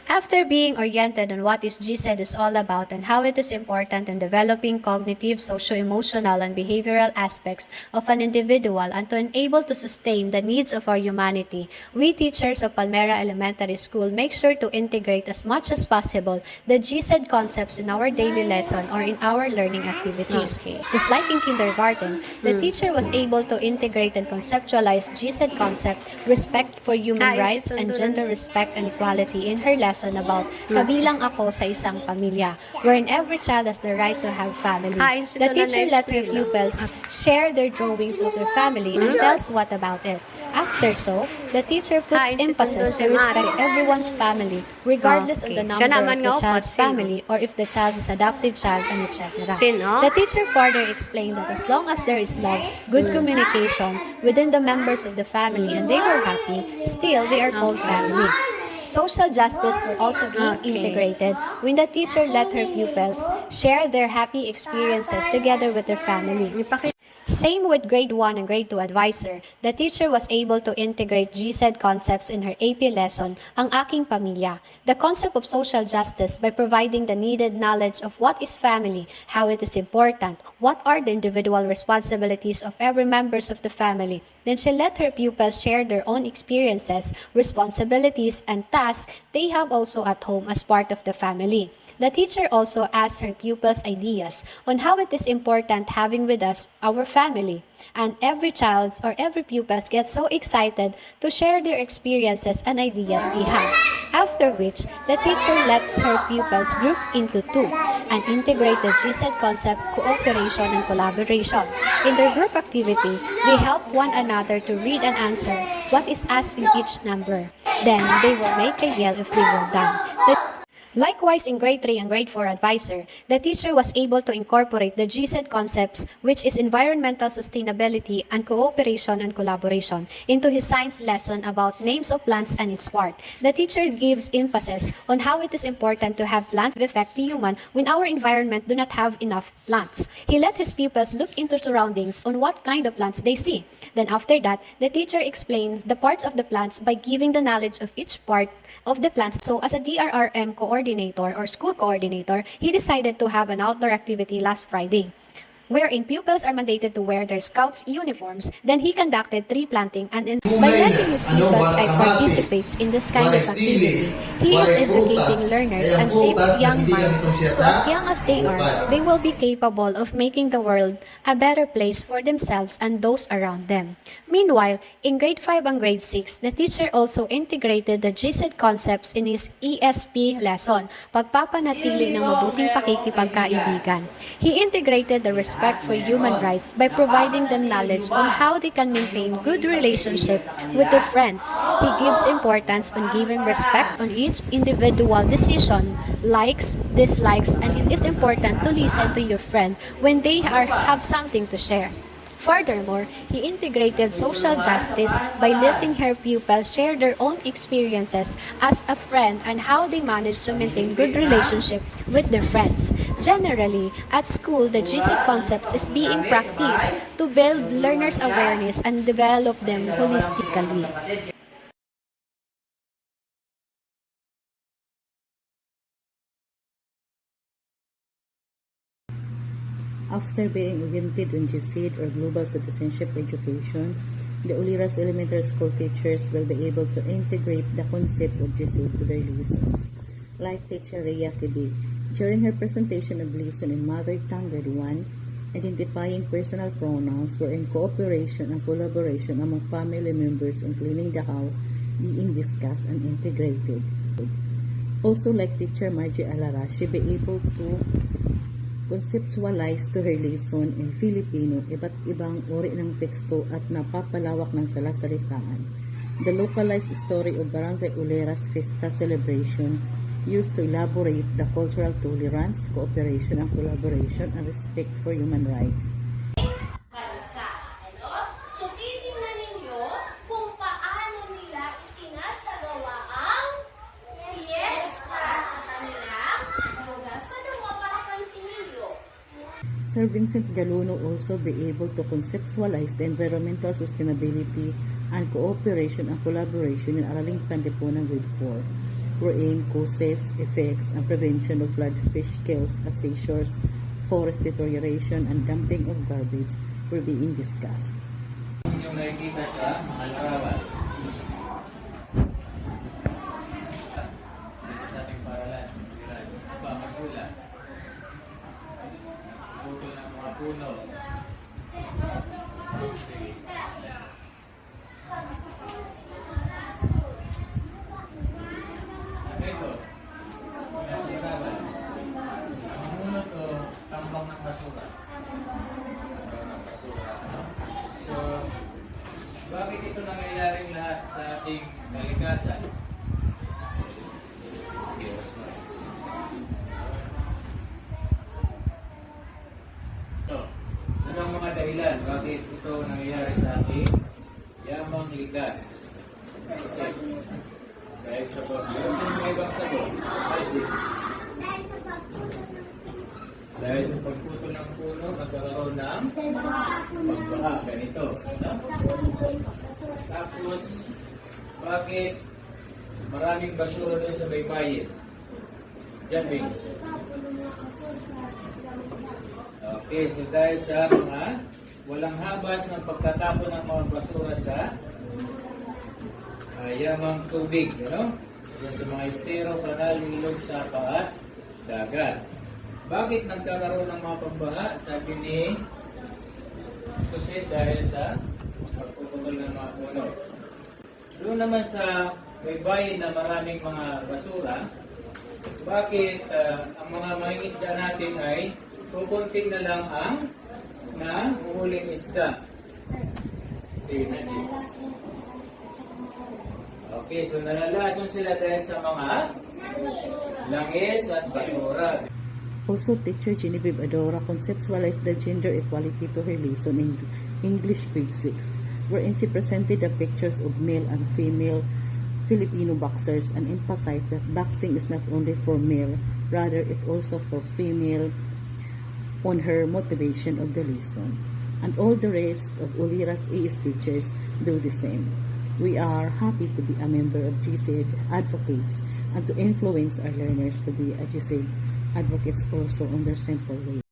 After being oriented on what GCED is all about and how it is important in developing cognitive, socio-emotional, and behavioral aspects of an individual and to enable to sustain the needs of our humanity, we teachers of Palmera Elementary School make sure to integrate as much as possible the GCED concepts in our daily lesson or in our learning activities. Just like in kindergarten, the teacher was able to integrate and conceptualize GCED concept, respect for human rights and gender respect and equality in her lesson about kabilang ako sa isang pamilya, wherein every child has the right to have family. The teacher let her pupils share their drawings of their family and tells what about it. After so, the teacher puts emphasis to respect everyone's family, regardless of the number of the child's family or if the child is adopted child and etc. The teacher further explained that as long as there is love, good communication within the members of the family and they were happy, still they are called family. Social justice were also being integrated when the teacher let her pupils share their happy experiences together with their family. Same with grade 1 and grade 2 advisor. The teacher was able to integrate GCED concepts in her AP lesson, Ang Aking Pamilya, the concept of social justice by providing the needed knowledge of what is family, how it is important, what are the individual responsibilities of every members of the family. Then she let her pupils share their own experiences, responsibilities, and tasks they have also at home as part of the family. The teacher also asked her pupils ideas on how it is important having with us our family. And every child or every pupils gets so excited to share their experiences and ideas they have. After which, the teacher let her pupils group into two and integrate the GCED concept, cooperation and collaboration. In their group activity, they help one another to read and answer what is asked in each number. Then, they will make a yell if they were done. Likewise, in grade 3 and grade 4 advisor, the teacher was able to incorporate the GCED concepts, which is environmental sustainability and cooperation and collaboration, into his science lesson about names of plants and its part. The teacher gives emphasis on how it is important to have plants affect the human when our environment do not have enough plants. He let his pupils look into surroundings on what kind of plants they see. Then after that, the teacher explained the parts of the plants by giving the knowledge of each part of the plants. So as a DRRM coordinator or school coordinator, he decided to have an outdoor activity last Friday, wherein pupils are mandated to wear their scouts uniforms. Then he conducted tree planting and by letting his pupils participate in this kind of activity, he is educating learners and shapes young minds. So as young as they are, they will be capable of making the world a better place for themselves and those around them. Meanwhile, in grade 5 and grade 6, the teacher also integrated the GCED concepts in his ESP lesson, pagpapanatili ng mabuting pakikipagkaibigan. He integrated the respect for human rights by providing them knowledge on how they can maintain good relationship with their friends. He gives importance on giving respect on each individual decision, likes, dislikes, and it is important to listen to your friend when they have something to share. Furthermore, he integrated social justice by letting her pupils share their own experiences as a friend and how they manage to maintain good relationship with their friends. Generally, at school, the GCED concepts is being practiced to build learners' awareness and develop them holistically. After being oriented on GCED or Global Citizenship Education, the Uliras Elementary School teachers will be able to integrate the concepts of GCED to their lessons. Like teacher Rhea Kibig, during her presentation of lesson in Mother Tongue Grade 1, identifying personal pronouns were in cooperation and collaboration among family members in cleaning the house being discussed and integrated. Also, like teacher Margie Alara, she be able to conceptualize to her lesson in Filipino iba't ibang uri ng teksto at napapalawak ng talasalitaan. The localized story of Barangay Uleras Fiesta celebration used to elaborate the cultural tolerance, cooperation and collaboration and respect for human rights. Bansa. So titingnan ninyo kung paano nila isinasagawa ang fiesta sa kanilang lugar. So mapapansin ninyo. Sir Vincent Galuno also be able to conceptualize the environmental sustainability and cooperation and collaboration in Araling Pandipunan Grade 4. wherein causes, effects, and prevention of flood fish kills at seashores, forest deterioration, and dumping of garbage were being discussed. Yung nakikita sa mga larawan. Dito sa ating paralan, iba magula. Puto ng mga puno. Ano ito? Nasa larawan. Ang puno to, tambang ng basura. Tambang ng basura. No? So, bakit ito nangyayaring lahat sa ating kalikasan? Ito, ano ang mga dahilan? Bakit ito nangyayari sa ating yamang likas? Kasi, dahil sa bagyo, may ibang sagot. Dahil sa pagputol ng puno, nagkakaroon ng pagbaha. Ganito. No? Tapos, bakit maraming basura doon sa baybayin? Jammings. Okay, so dahil sa mga walang habas ng pagtatapon ng mga basura sa yamang tubig. Ano? Yan sa mga estero, kanal, ilog, sapa at dagat. Bakit nagkakaroon ng mga pagbaha? Sabi ni Jose dahil sa pagpuputol ng mga puno. Doon naman sa baybayin na maraming mga basura, bakit ang mga mangingisda natin ay kukunting na lang ang nahuhuling isda? Okay, so nalalason sila dahil sa mga langis at basura. Also, teacher Genevieve Adora conceptualized the gender equality to her lesson in English grade 6, wherein she presented the pictures of male and female Filipino boxers and emphasized that boxing is not only for male, rather it also for female on her motivation of the lesson. And all the rest of Ulira's AS teachers do the same. We are happy to be a member of GCED Advocates and to influence our learners to be a GCED advocates also on their simple way.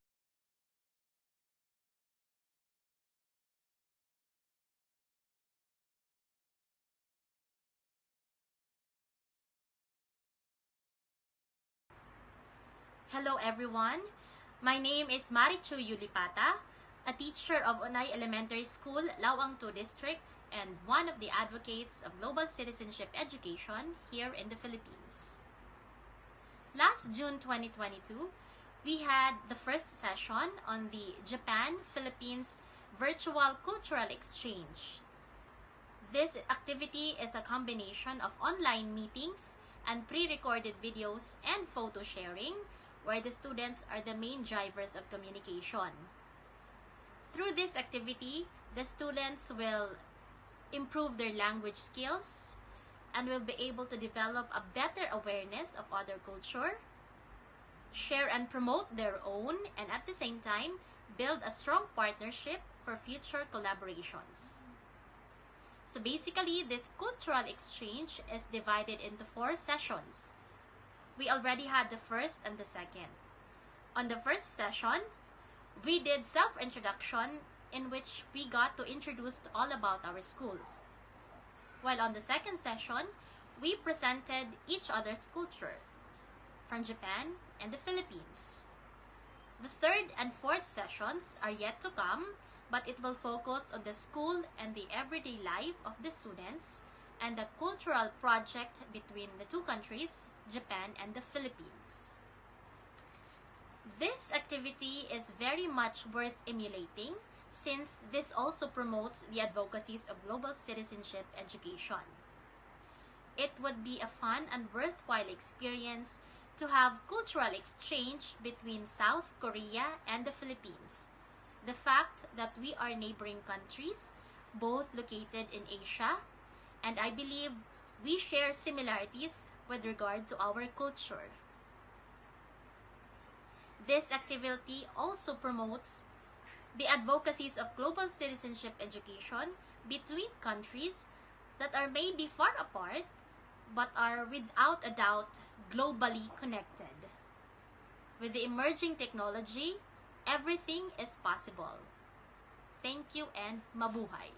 Hello everyone, my name is Marichu Yulipata, a teacher of Onay Elementary School, Laoang 2 District, and one of the advocates of global citizenship education here in the Philippines. Last June 2022, we had the first session on the Japan-Philippines Virtual Cultural Exchange. This activity is a combination of online meetings and pre-recorded videos and photo sharing, where the students are the main drivers of communication. Through this activity, the students will improve their language skills and will be able to develop a better awareness of other culture, share and promote their own, and at the same time, build a strong partnership for future collaborations. So basically, this cultural exchange is divided into 4 sessions. We already had the first and the second. On the first session, we did self-introduction in which we got to introduce all about our schools. While on the second session, we presented each other's culture from Japan and the Philippines. The third and fourth sessions are yet to come, but it will focus on the school and the everyday life of the students and the cultural project between the 2 countries, Japan and the Philippines. This activity is very much worth emulating since this also promotes the advocacies of global citizenship education. It would be a fun and worthwhile experience to have cultural exchange between South Korea and the Philippines. The fact that we are neighboring countries, both located in Asia, and I believe we share similarities with regard to our culture. This activity also promotes the advocacies of global citizenship education between countries that are maybe far apart, but are without a doubt globally connected. With the emerging technology, everything is possible. Thank you and mabuhay!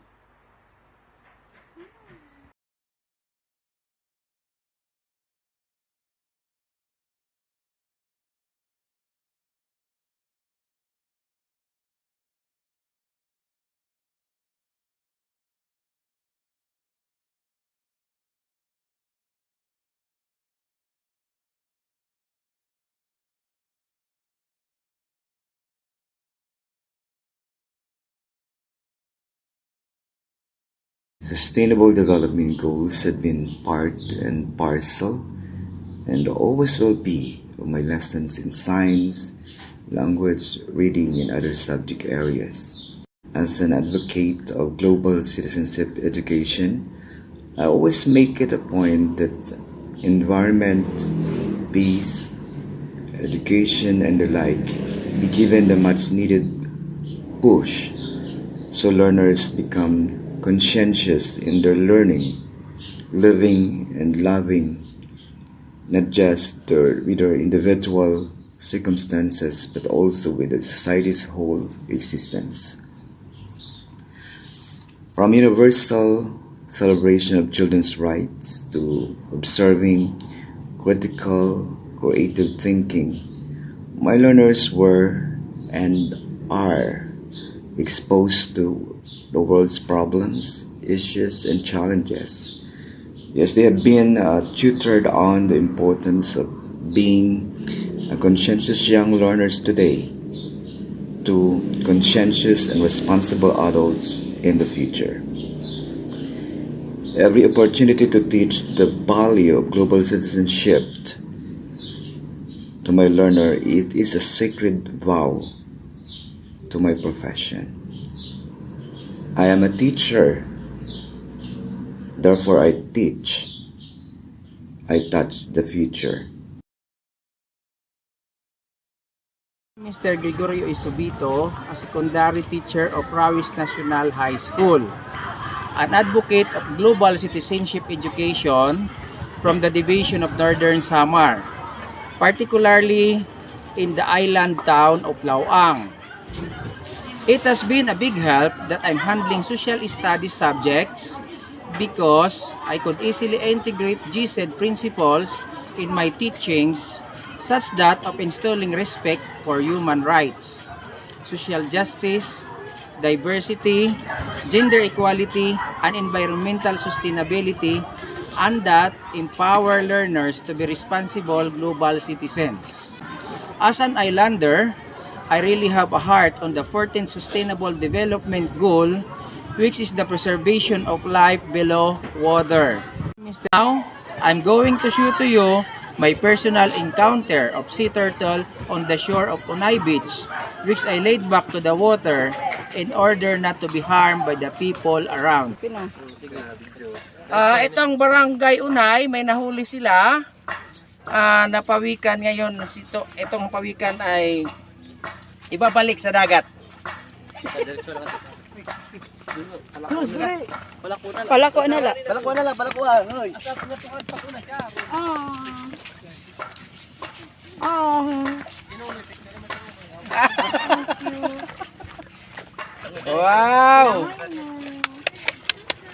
Sustainable Development Goals have been part and parcel and always will be of my lessons in science, language, reading, and other subject areas. As an advocate of global citizenship education, I always make it a point that environment, peace, education, and the like be given the much needed push so learners become conscientious in their learning, living, and loving, not just with their individual circumstances, but also with the society's whole existence. From universal celebration of children's rights to observing critical, creative thinking, my learners were and are exposed to the world's problems, issues, and challenges. Yes, they have been tutored on the importance of being conscientious young learners today to conscientious and responsible adults in the future. Every opportunity to teach the value of global citizenship to my learner, it is a sacred vow to my profession. I am a teacher, therefore I teach. I touch the future. Mr. Gregorio Isobito, a secondary teacher of Rawis National High School, an advocate of global citizenship education from the Division of Northern Samar, particularly in the island town of Laoang. It has been a big help that I'm handling social studies subjects because I could easily integrate GCED principles in my teachings, such that of instilling respect for human rights, social justice, diversity, gender equality, and environmental sustainability, and that empower learners to be responsible global citizens. As an islander, I really have a heart on the 14th Sustainable Development Goal, which is the preservation of life below water. Now, I'm going to show to you my personal encounter of sea turtle on the shore of Unay Beach, which I laid back to the water in order not to be harmed by the people around. Itong barangay Unay, may nahuli sila. Napawikan ngayon, itong pawikan ay ibabalik sa dagat. Palako na lang. Wow!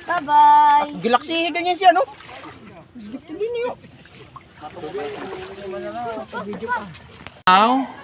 Bye-bye. Gilaksihin ganyan siya, no? Now,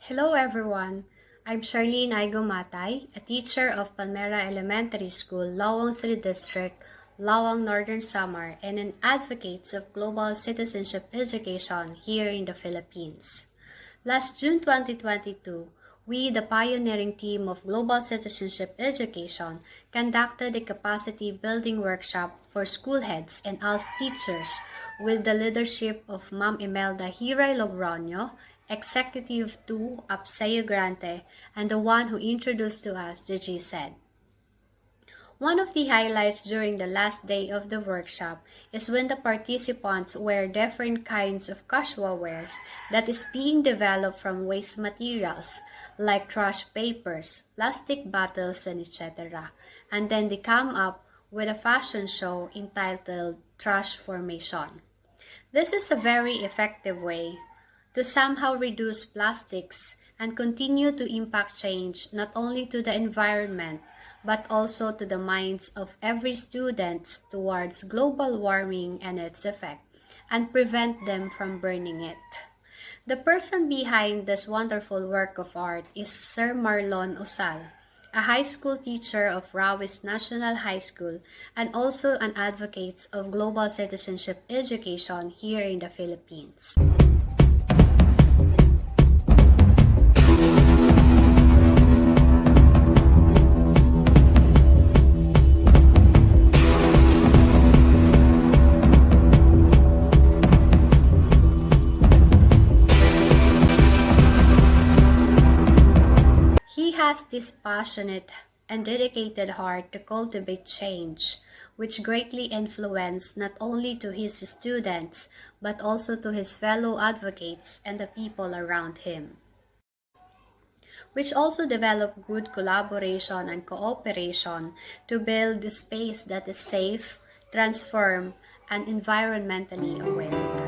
Hello everyone. I'm Charlene Aigomatay, a teacher of Palmera Elementary School, Laoang 3 District, Laoang Northern Samar, and an advocate of global citizenship education here in the Philippines. Last June 2022, we, the pioneering team of Global Citizenship Education, conducted a capacity building workshop for school heads and ALS teachers with the leadership of Ma'am Imelda Hiray Logroño, Executive 2 Apseo Grante, and the one who introduced to us the GCED. One of the highlights during the last day of the workshop is when the participants wear different kinds of casual wears that is being developed from waste materials like trash papers, plastic bottles, and etc. And then they come up with a fashion show entitled Trash Formation. This is a very effective way to somehow reduce plastics and continue to impact change not only to the environment but also to the minds of every student towards global warming and its effect, and prevent them from burning it. The person behind this wonderful work of art is Sir Marlon Osal, a high school teacher of Rawis National High School and also an advocate of global citizenship education here in the Philippines. He has this passionate and dedicated heart to cultivate change, which greatly influenced not only to his students, but also to his fellow advocates and the people around him, which also developed good collaboration and cooperation to build a space that is safe, transformed, and environmentally aware.